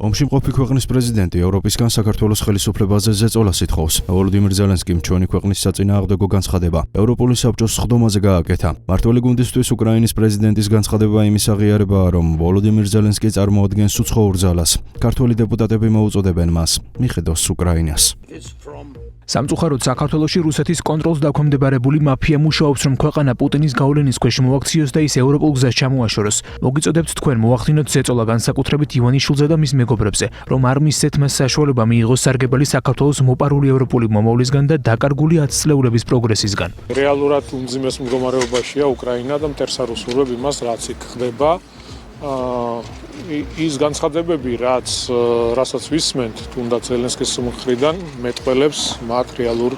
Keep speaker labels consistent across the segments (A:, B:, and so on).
A: ომში მყოფი ქვეყნის პრეზიდენტი ევროპისგან საქართველოს ხელისუფლებაზე ზეწოლას ითხოვს. ვოლოდიმირ ზელენსკიმ ჩვენი ქვეყნის საწინააღმდეგო განცხადება ევროპული საბჭოს სხდომაზე გააკეთა. მმართველი გუნდისთვის უკრაინის პრეზიდენტის განცხადება იმის აღიარებაა, რომ ვოლოდიმირ ზელენსკი წარმოადგენს უცხოურ ძალას. ქართველი დეპუტატები მოუწოდებენ მას მიხედოს უკრაინას.
B: სამწუხაროდ საქართველოში რუსეთის კონტროლს დაქვემდებარებული მაფია მუშაობს, რომ ქვეყანა პუტინის გავლენის ქვეშ მოაქციოს და ის ევროპულ გზას ჩამოაშოროს. მოგიწოდებთ თქვენ მოახდინოთ ზეწოლა განსაკუთრებით ივანიშვილზე და მის მეგობრებზე, რომ არ მისცეთ მას საშუალება მიიღოს სარგებელი საქართველოს მოპარული ევროპული მომავლისგან და დაკარგული 10 წლეულების პროგრესისგან.
C: რეალურად უმძიმეს მდგომარეობაშია უკრაინა და მტერსა რუსულები მას რაც იქ ხდება. ის განცხადებები, რასაც ვისმენთ, თუნდაც ზელენსკის მხრიდან მეტყველებს მათ რეალურ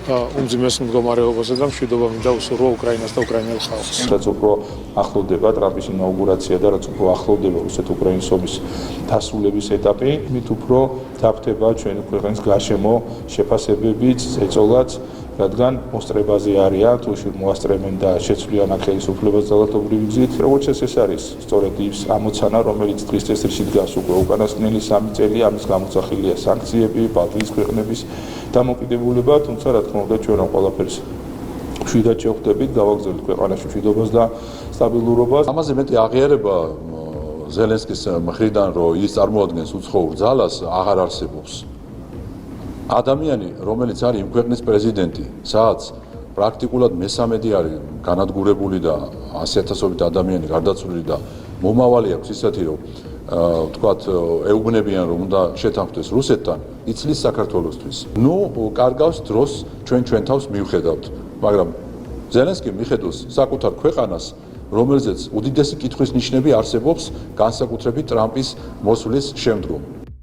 C: უმძიმეს მდგომარეობაზე და მშვიდობა მინდა უსურვო უკრაინას და უკრაინელ ხალხს.
D: რაც უფრო ახლოვდება ტრამპის ინაუგურაცია და რაც უფრო ახლოვდება რუსეთ-უკრაინის ომის დასრულების ეტაპი, მით უფრო დაფთება ჩვენი ქვეყნის გარშემო შეფასებებიც, ზეწოლაც, რადგან მოსწრებაზე არიან, თუ მოასწრებენ და შეცვლიან აქ ხელისუფლებას ძალადობრივი გზით. როგორც ეს არის, სწორედ ის ამოცანა, რომელიც დღის წესრიგში დგას უკვე უკანასკნელი 3 წელი, ამის გამოსახილია სანქციები, ბალტიის ქვეყნების დამოკიდებულება, თუმცა რა თქმა უნდა ჩვენ ამ ყველაფერს მშვიდად შევხვდებით, გავაგზავნით ქვეყანაში მშვიდობას და სტაბილურობას.
E: ამაზე მეტი აღიარება ზელენსკის მხრიდან, რომ ის წარმოადგენს უცხოურ ძალას, აღარ არსებობს. ადამიანი, რომელიც არის იმ ქვეყნის პრეზიდენტი, სადაც პრაქტიკულად მესამედი არის განადგურებული და 100,000-ობით ადამიანი გარდაცვლილი და მომავალი აქვს ისეთი, რომ ვთქვათ, ეუბნებიან, რომ უნდა შეთანხმდეს რუსეთთან, იცლის საქართველოსთვის. კარგავს დროს ჩვენ თავს მივხედავთ, მაგრამ ზელენსკი მიხედავს საკუთარ ქვეყანას, რომელზეც უდიდესი კითხვის ნიშნები არსებობს, განსაკუთრებით ტრამპის მოსვლის შემდგომ.